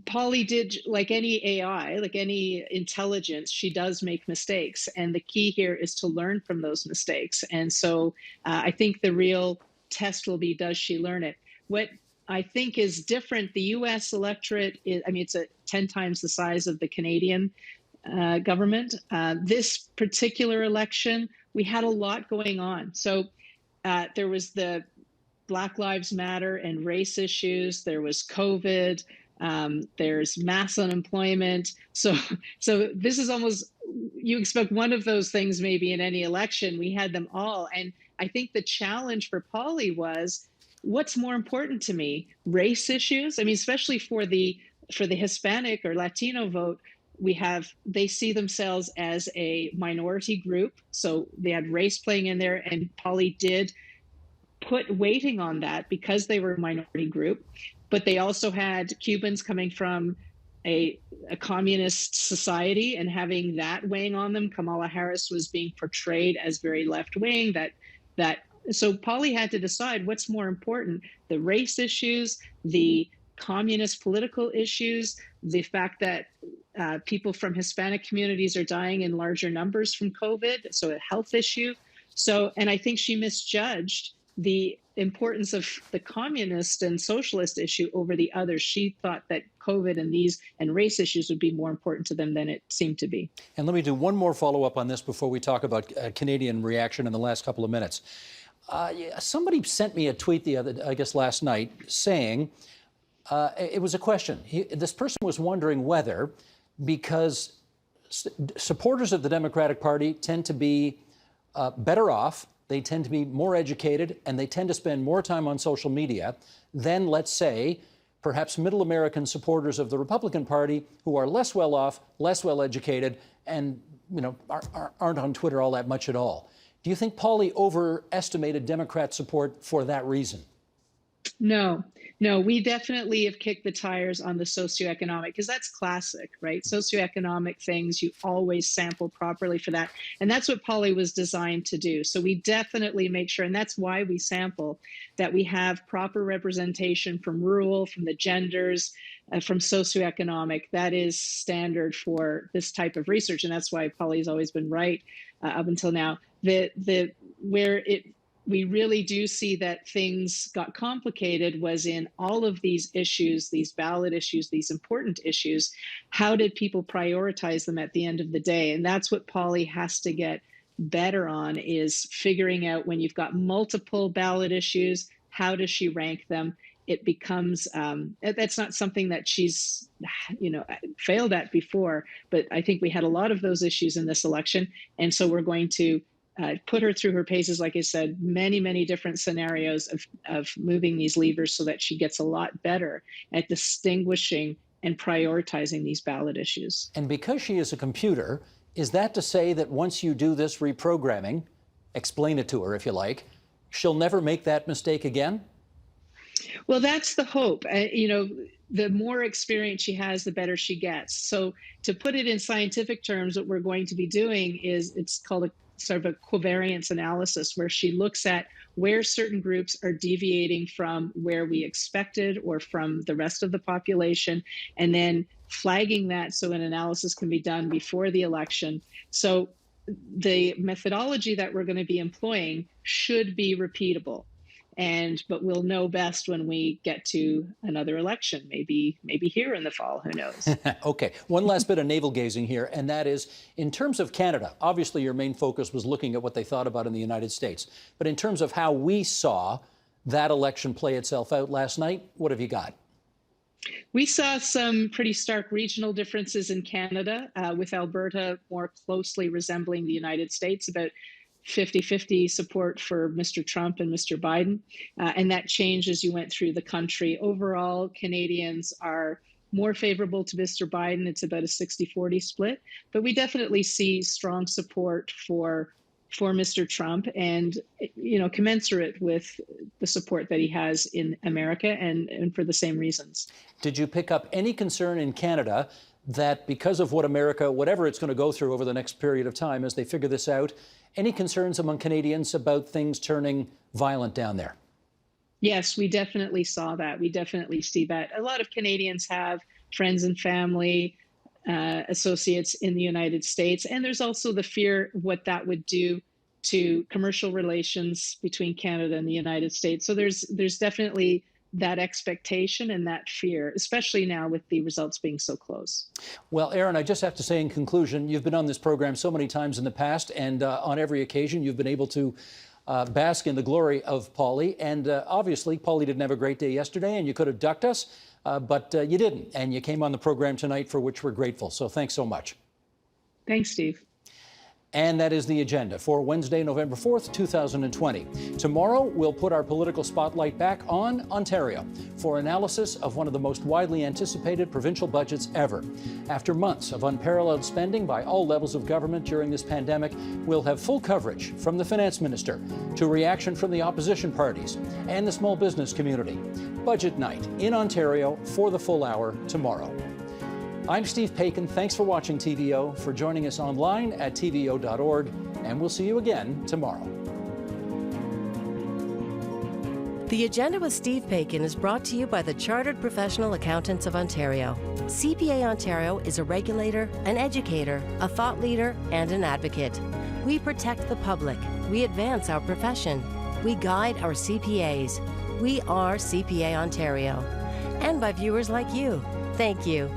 Polly did, like any AI, like any intelligence, she does make mistakes. And the key here is to learn from those mistakes. And so I think the real test will be, does she learn it? What I think is different, the US electorate, I mean, it's 10 times the size of the Canadian government. This particular election, we had a lot going on. So there was the Black Lives Matter and race issues. There was COVID. There's mass unemployment. So this is almost, you expect one of those things maybe in any election. We had them all. And I think the challenge for Polly was, what's more important to me? Race issues? I mean, especially for the Hispanic or Latino vote, they see themselves as a minority group. So they had race playing in there, and Polly did put weighting on that because they were a minority group. But they also had Cubans coming from a communist society and having that weighing on them. Kamala Harris was being portrayed as very left-wing. So Polly had to decide what's more important: the race issues, the communist political issues, the fact that people from Hispanic communities are dying in larger numbers from COVID, so a health issue. And I think she misjudged the importance of the communist and socialist issue over the others. She thought that COVID and race issues would be more important to them than it seemed to be. And let me do one more follow-up on this before we talk about Canadian reaction in the last couple of minutes. Somebody sent me a tweet I guess last night, saying, it was a question. This person was wondering whether, because supporters of the Democratic Party tend to be better off, they tend to be more educated, and they tend to spend more time on social media than, let's say, perhaps middle American supporters of the Republican Party who are less well off, less well educated, and aren't on Twitter all that much at all. Do you think Polly overestimated Democrat support for that reason? No, we definitely have kicked the tires on the socioeconomic, because that's classic, right? Socioeconomic things, you always sample properly for that. And that's what Polly was designed to do. So we definitely make sure, and that's why we sample, that we have proper representation from rural, from the genders, from socioeconomic. That is standard for this type of research. And that's why Polly's always been right up until now. We really do see that things got complicated was in all of these issues, these ballot issues, these important issues. How did people prioritize them at the end of the day? And that's what Polly has to get better on, is figuring out, when you've got multiple ballot issues, how does she rank them? It becomes, that's not something that she's, failed at before, but I think we had a lot of those issues in this election. And so we're going to put her through her paces, like I said, many, many different scenarios of moving these levers so that she gets a lot better at distinguishing and prioritizing these ballot issues. And because she is a computer, is that to say that once you do this reprogramming, explain it to her if you like, she'll never make that mistake again? Well, that's the hope. The more experience she has, the better she gets. So to put it in scientific terms, what we're going to be doing is, it's called a sort of a covariance analysis, where she looks at where certain groups are deviating from where we expected or from the rest of the population, and then flagging that so an analysis can be done before the election. So the methodology that we're going to be employing should be repeatable. But we'll know best when we get to another election, maybe here in the fall, who knows? Okay, one last bit of navel gazing here, and that is, in terms of Canada, obviously your main focus was looking at what they thought about in the United States. But in terms of how we saw that election play itself out last night, what have you got? We saw some pretty stark regional differences in Canada, with Alberta more closely resembling the United States, about 50-50 support for Mr. Trump and Mr. Biden. And that changed as you went through the country. Overall, Canadians are more favorable to Mr. Biden. It's about a 60-40 split. But we definitely see strong support for Mr. Trump, and commensurate with the support that he has in America, and for the same reasons. Did you pick up any concern in Canada that because of what America, whatever it's going to go through over the next period of time as they figure this out, any concerns among Canadians about things turning violent down there? Yes, we definitely saw that. We definitely see that. A lot of Canadians have friends and family, associates in the United States. And there's also the fear what that would do to commercial relations between Canada and the United States. So there's definitely that expectation and that fear, especially now with the results being so close. Well, Erin, I just have to say in conclusion, you've been on this program so many times in the past, and on every occasion you've been able to bask in the glory of Pauly. And obviously, Pauly didn't have a great day yesterday, and you could have ducked us, but you didn't. And you came on the program tonight, for which we're grateful. So thanks so much. Thanks, Steve. And that is the agenda for Wednesday, November 4th, 2020. Tomorrow, we'll put our political spotlight back on Ontario for analysis of one of the most widely anticipated provincial budgets ever. After months of unparalleled spending by all levels of government during this pandemic, we'll have full coverage from the finance minister to reaction from the opposition parties and the small business community. Budget night in Ontario for the full hour tomorrow. I'm Steve Paikin. Thanks for watching TVO, for joining us online at tvo.org, and we'll see you again tomorrow. The Agenda with Steve Paikin is brought to you by the Chartered Professional Accountants of Ontario. CPA Ontario is a regulator, an educator, a thought leader, and an advocate. We protect the public. We advance our profession. We guide our CPAs. We are CPA Ontario. And by viewers like you. Thank you.